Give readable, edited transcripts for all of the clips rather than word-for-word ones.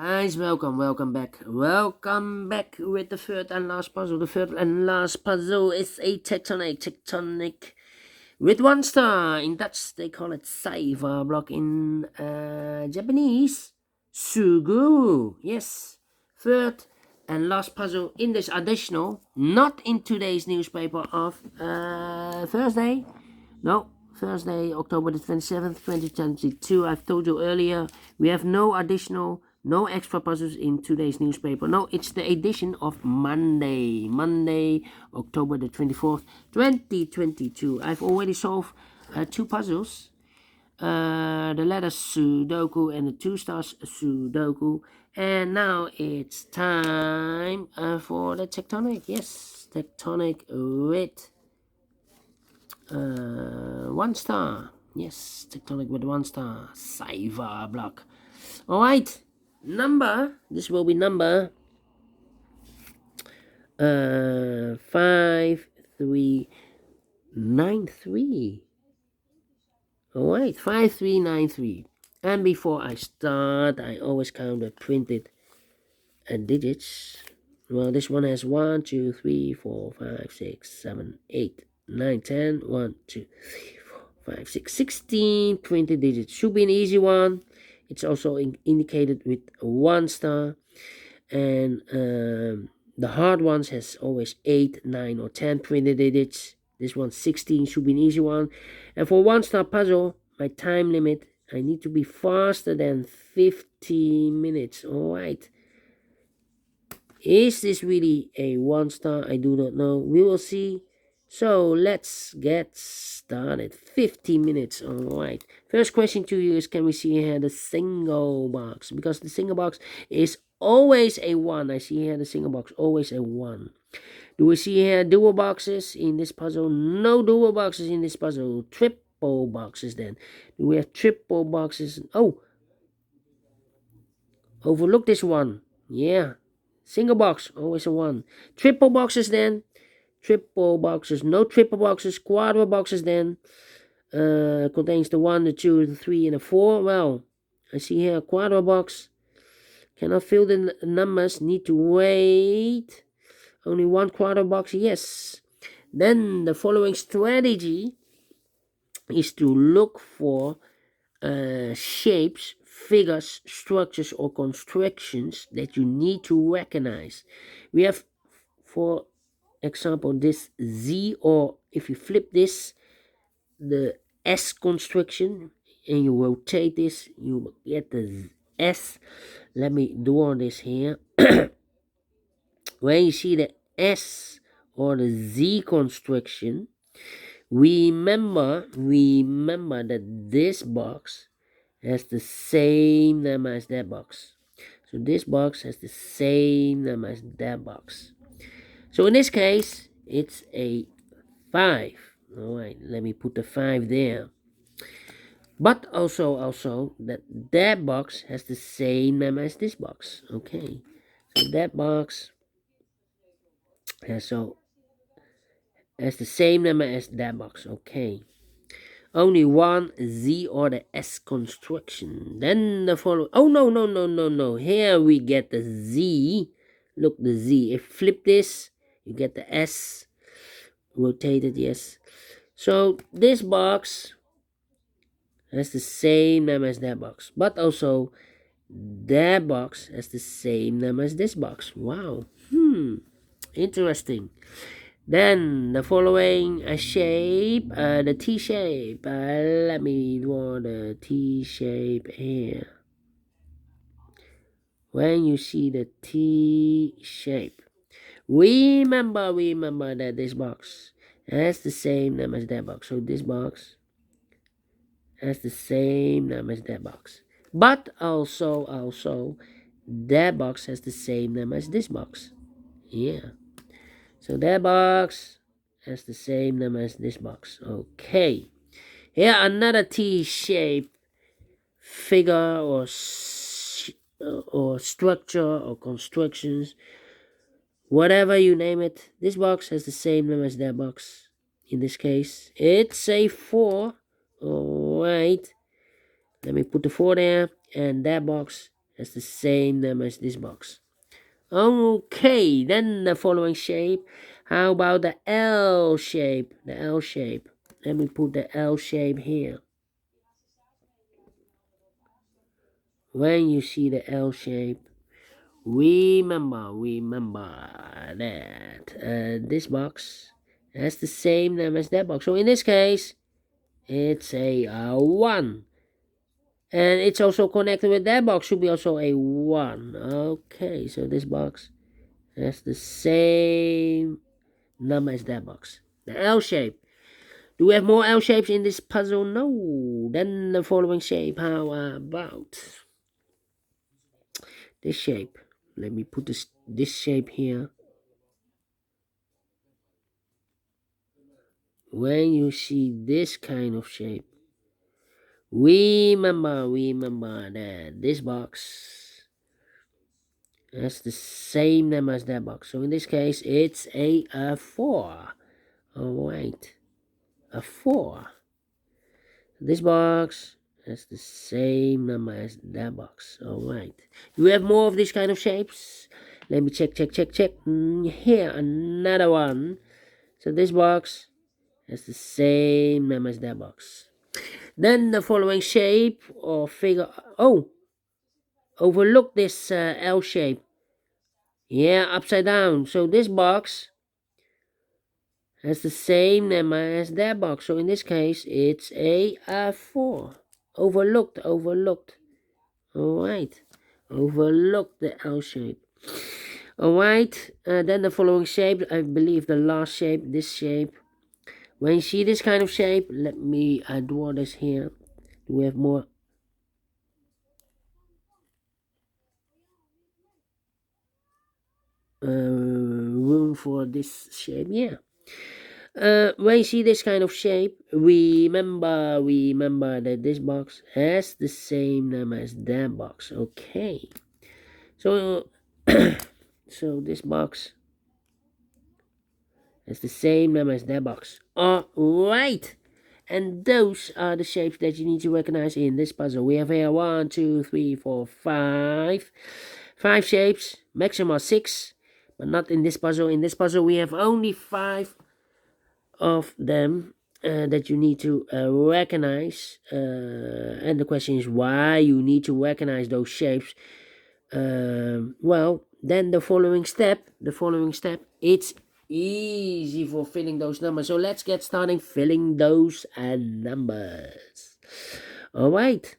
Guys, welcome back with the third and last puzzle. The third and last puzzle is a tectonic with one star. In Dutch they call it Saiva block. In Japanese, Suguru. Yes, third and last puzzle in this additional, not in today's newspaper of Thursday. No, Thursday, October the 27th, 2022. I've told you earlier, we have no additional, no extra puzzles in today's newspaper. No, it's the edition of Monday, October the 24th, 2022. I've already solved two puzzles. The letter Sudoku and the 2 stars Sudoku. And now it's time for the Tectonic. Yes, Tectonic with 1 star. Yes, Tectonic with 1 star. Saiva block. Alright, number. This will be number 5393. Alright, 5393. And before I start, I always count the printed digits. Well, this one has 1, 2, 3, 4, 5, 6, 7, 8, 9, 10. 1, 2, 3, 4, 5, 6, 16 printed digits. Should be an easy one. It's also indicated with 1 star. And the hard ones has always 8, 9, or 10 printed digits. This one 16 should be an easy one. And for 1 star puzzle, my time limit, I need to be faster than 15 minutes. Alright. Is this really a 1 star? I do not know. We will see. So let's get started. 15 minutes. Alright. First question to you is, can we see here the single box? Because the single box is always a 1. I see here the single box, always a 1. Do we see here dual boxes in this puzzle? No dual boxes in this puzzle. Triple boxes then. Do we have triple boxes? Oh, overlook this one. Yeah. Single box, always a 1. Triple boxes then. Triple boxes. No triple boxes. Quadruple boxes then. Contains the 1, the 2, the 3, and the 4. Well, I see here a quadruple box. Cannot fill the numbers. Need to wait. Only 1 quadruple box. Yes. Then the following strategy is to look for shapes, figures, structures, or constructions that you need to recognize. We have, for example, this Z, or if you flip this, the S construction, and you rotate this, you get the S. Let me draw this here. When you see the S or the Z construction, remember that this box has the same number as that box. So this box has the same number as that box. So in this case, it's a 5. Alright, let me put the 5 there. But also that box has the same number as this box. Okay. So that box has the same number as that box. Okay. Only one Z or the S construction. Then the following. Oh, no. Here we get the Z. Look, the Z. If flip this, you get the S. Rotated, yes. So this box has the same number as that box. But also, that box has the same number as this box. Wow. Interesting. Then the following shape, the T shape. Let me draw the T shape here. When you see the T shape, remember that this box has the same number as that box. So this box has the same number as that box. But also, that box has the same number as this box. Yeah. So that box has the same number as this box. Okay. Here another T-shape figure or structure or constructions, whatever you name it. This box has the same number as that box. In this case, it's a 4. Alright. Let me put the 4 there. And that box has the same number as this box. Okay, then the following shape. How about the L shape? The L shape. Let me put the L shape here. When you see the L shape, remember that this box has the same name as that box. So in this case, it's a 1. And it's also connected with that box, should be also a 1. Okay, so this box has the same number as that box. The L shape. Do we have more L shapes in this puzzle? No. Then the following shape. How about this shape? Let me put this shape here. When you see this kind of shape, remember that this box has the same number as that box. So in this case, it's a 4. Alright, a 4. This box has the same number as that box. Alright. You have more of these kind of shapes? Let me check. Here, another one. So this box has the same number as that box. Then the following shape or figure. Oh, overlook this L shape. Yeah, upside down. So this box has the same number as that box. So in this case, it's a 4. Overlooked. Alright. Overlook the L shape. Alright. Then the following shape, I believe the last shape, this shape. When you see this kind of shape, let me draw this here. We have more room for this shape. Yeah. When you see this kind of shape, remember that this box has the same number as that box. Okay. So so this box has the same number as that box. Alright. And those are the shapes that you need to recognize in this puzzle. We have here 1, 2, 3, 4, 5. 5 shapes, maximum 6, but not in this puzzle. In this puzzle, we have only 5 of them that you need to recognize. And the question is why you need to recognize those shapes. Well, then the following step, it's easy for filling those numbers. So let's get started filling those numbers. All right.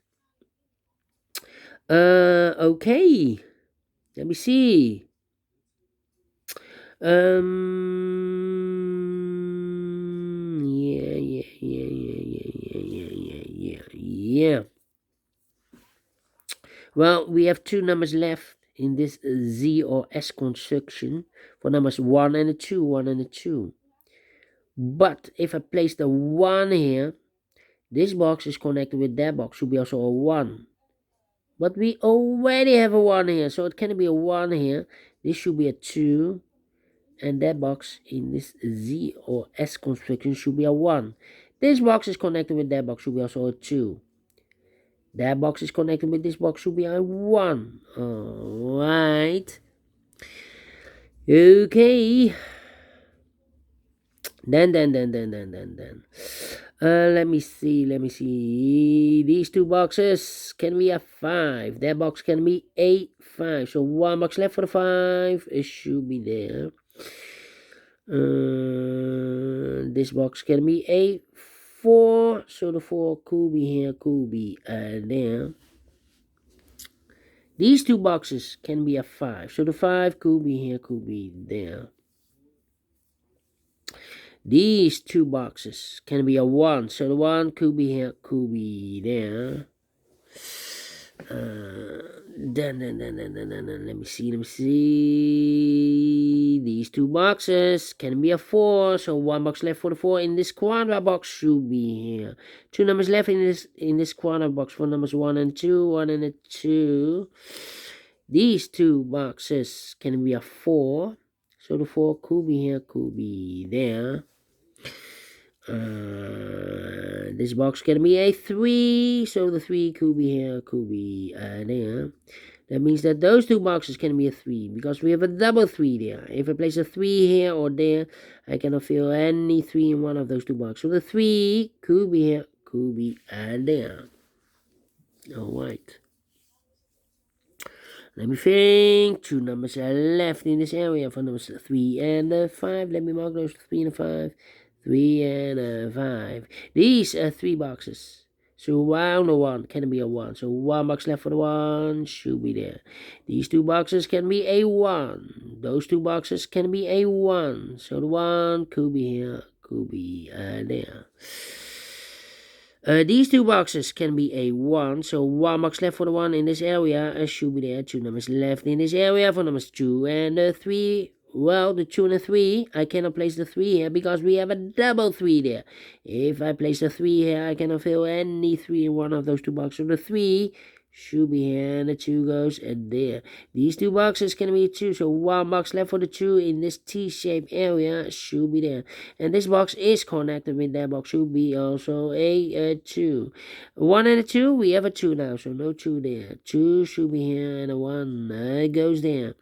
Okay. Let me see. Yeah. Well, we have 2 numbers left in this Z or S construction for numbers 1 and a 2. But if I place the 1 here, this box is connected with that box, should be also a 1. But we already have a 1 here, so it can be a 1 here. This should be a 2. And that box in this Z or S construction should be a 1. This box is connected with that box, should be also a 2. That box is connected with this box, should be a 1. Alright. Okay. Then. Let me see. These 2 boxes can be a 5. That box can be a 5. So 1 box left for the 5. It should be there. This box can be a 4. So the 4 could be here, could be there. These 2 boxes can be a 5. So the 5 could be here, could be there. These 2 boxes can be a 1. So the 1 could be here, could be there. Then let me see. These 2 boxes can be a 4. So 1 box left for the 4 in this quadra box should be here. 2 numbers left in this quadra box for numbers 1 and 2. 1 and a 2. These 2 boxes can be a 4. So the 4 could be here, could be there. This box can be a 3. So the 3 could be here, could be there. That means that those two boxes can be a 3 because we have a double 3 there. If I place a 3 here or there, I cannot fill any 3 in one of those two boxes. So the 3 could be here, could be there. Alright. Let me think. Two numbers are left in this area for numbers 3 and 5. Let me mark those 3 and 5. 3 and 5. These are 3 boxes. So 1 or 1 can be a 1. So 1 box left for the 1 should be there. These 2 boxes can be a 1. Those 2 boxes can be a 1. So the 1 could be here, could be there. These 2 boxes can be a 1, so 1 box left for the 1 in this area should be there. 2 numbers left in this area for numbers 2 and 3. Well, the 2 and the 3, I cannot place the 3 here because we have a double 3 there. If I place the 3 here, I cannot fill any 3 in one of those 2 boxes. So the 3 should be here and the 2 goes there. These 2 boxes can be 2, so 1 box left for the 2 in this T-shaped area should be there. And this box is connected with that box, should be also a 2. 1 and a 2, we have a 2 now, so no 2 there. 2 should be here and a 1 goes there.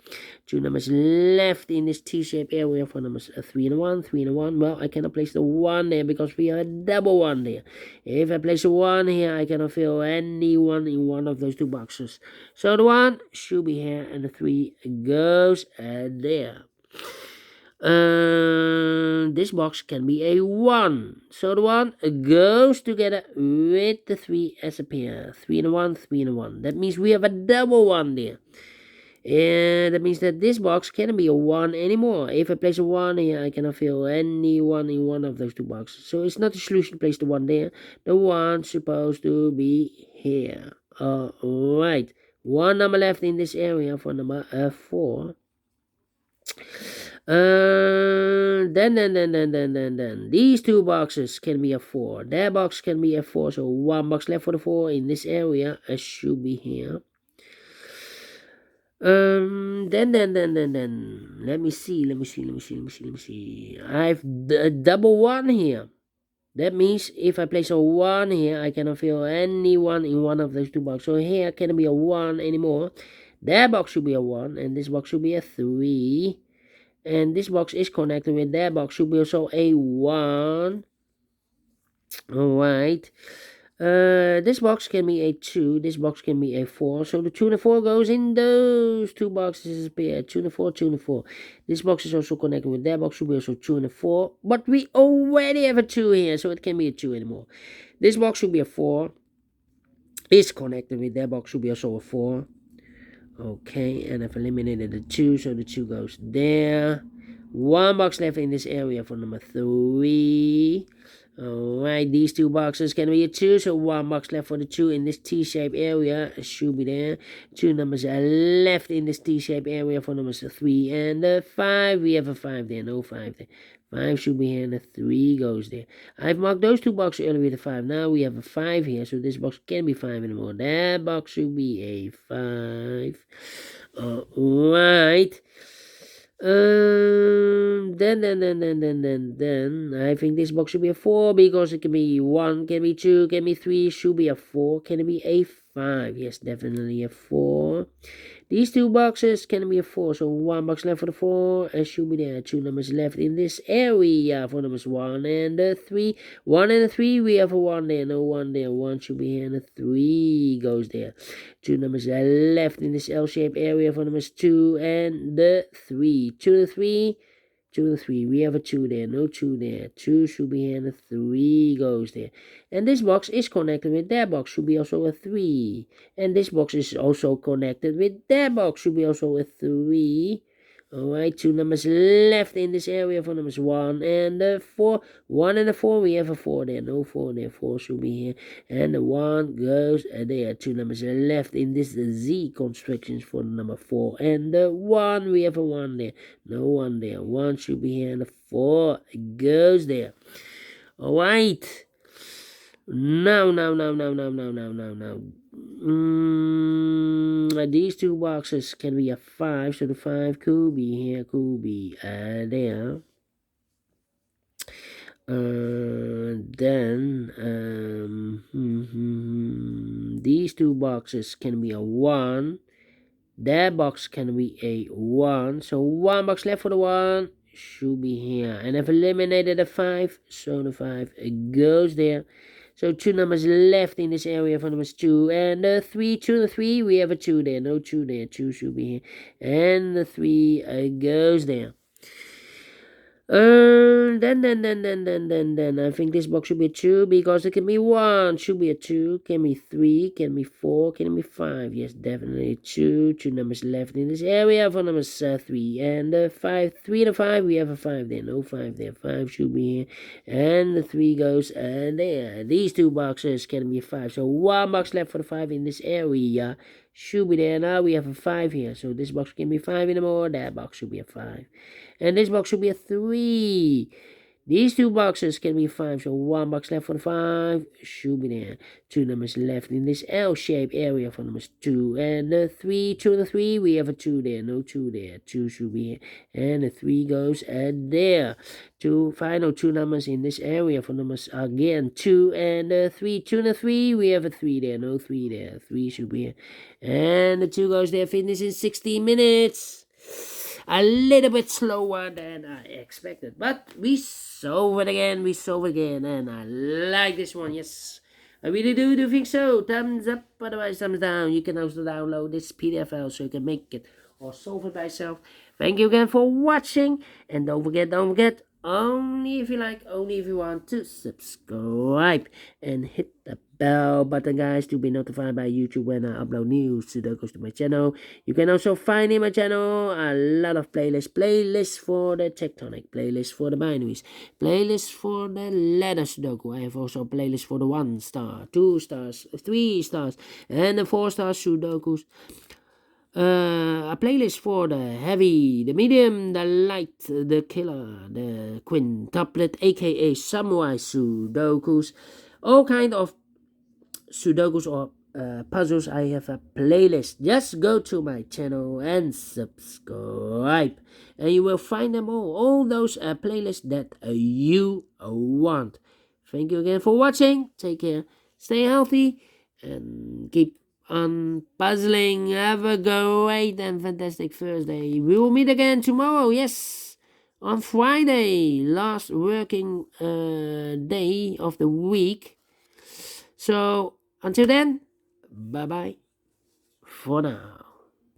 2 numbers left in this T-shaped area for numbers 3 and a 1, 3 and a 1. Well, I cannot place the 1 there because we have a double 1 there. If I place a 1 here, I cannot fill any 1 in one of those 2 boxes. So the 1 should be here and the 3 goes there. This box can be a 1. So the 1 goes together with the 3 as a pair. 3 and a 1, 3 and a 1. That means we have a double 1 there. And that means that this box cannot be a 1 anymore. If I place a 1 here, I cannot fill any 1 in one of those 2 boxes. So it's not a solution to place the 1 there. The 1's supposed to be here. Alright. 1 number left in this area for number 4. Then these 2 boxes can be a 4. That box can be a 4. So 1 box left for the 4 in this area should be here. Then let me see. I've a double 1 here. That means if I place a 1 here, I cannot fill any 1 in one of those 2 boxes. So here cannot be a 1 anymore. That box should be a 1 and this box should be a 3. And this box is connected with that box, should be also a 1. Alright. This box can be a 2, this box can be a 4, so the 2 and the 4 goes in those 2 boxes as a pair, 2 and the 4, 2 and the 4. This box is also connected with that box, should be also 2 and a 4, but we already have a 2 here, so it can't be a 2 anymore. This box should be a 4, is connected with that box, should be also a 4. Okay, and I've eliminated the 2, so the 2 goes there. 1 box left in this area for number 3. Alright, these 2 boxes can be a 2, so 1 box left for the 2 in this T-shaped area should be there. 2 numbers are left in this T-shaped area for numbers 3 and 5. We have a 5 there, no 5 there. 5 should be here and the 3 goes there. I've marked those 2 boxes earlier with a 5. Now we have a 5 here, so this box can't be 5 anymore. That box should be a 5. Alright. Then I think this box should be a 4 because it can be 1, can be 2, can be 3, should be a 4, can it be a 5? Yes, definitely a 4. These 2 boxes can be a 4, so 1 box left for the 4, and should be there. 2 numbers left in this area for numbers 1 and 3. 1 and 3, we have a 1 there, no 1 there. 1 should be here, and a 3 goes there. 2 numbers are left in this L-shaped area for numbers 2 and 3. 2 and 3. 2 and 3, we have a 2 there, no 2 there. 2 should be here and a 3 goes there. And this box is connected with that box, should be also a 3. And this box is also connected with that box, should be also a 3. Alright, 2 numbers left in this area for numbers 1 and 4. 1 and 4, we have a 4 there, no 4 there. 4 should be here, and the 1 goes there. 2 numbers left in this Z constructions for number 4 and 1, we have a 1 there, no 1 there. 1 should be here, and the 4 goes there. Alright. Now. These 2 boxes can be a 5, so the 5 could be here, could be there. These 2 boxes can be a 1, That box can be a 1. So 1 box left for the 1. Should be here. And I've eliminated a 5. So the 5 goes there. So 2 numbers left in this area for numbers 2. And the 3, 2 and the 3, we have a 2 there. No 2 there. 2 should be here. And the 3 goes there. Then I think this box should be a 2 because it can be 1, should be a 2, can be 3, can be 4, can be 5. Yes, definitely 2. 2 numbers left in this area for numbers 3 and 5. 3 and 5, we have a 5 there, no 5 there. 5 should be here, and the 3 goes there. These 2 boxes can be 5, so 1 box left for the 5 in this area. Should be there. Now we have a 5 here, so this box can be 5 anymore. That box should be a 5. And this box should be a 3. These 2 boxes can be 5, so 1 box left for the 5 should be there. 2 numbers left in this L-shaped area for numbers 2 and the 3. 2 and the 3, we have a 2 there, no 2 there. 2 should be here, and the 3 goes there. 2 final 2 numbers in this area for numbers again 2 and 3. 2 and the 3, we have a 3 there, no 3 there. 3 should be here, and the 2 goes there. Finish in 60 minutes. A little bit slower than I expected, but we solve it again, and I like this one. Yes, I really do think so. Thumbs up, otherwise thumbs down. You can also download this PDF file so you can make it or solve it by yourself. Thank you again for watching, and don't forget, only if you like, only if you want to subscribe and hit the bell button, guys, to be notified by YouTube when I upload new Sudokus to my channel. You can also find in my channel a lot of playlists for the Tectonic, playlists for the binaries, playlists for the ladder Sudoku. I have also a playlist for the 1 star, 2 stars, 3 stars, and the 4 star Sudokus. A playlist for the heavy, the medium, the light, the killer, the quintuplet, a.k.a. samurai Sudokus, all kind of Sudokus or puzzles. I have a playlist. Just go to my channel and subscribe, and you will find them all those playlists that you want. Thank you again for watching. Take care, stay healthy, and keep on puzzling. Have a great and fantastic Thursday. We will meet again tomorrow. Yes, on Friday, last working day of the week. So until then, bye bye for now.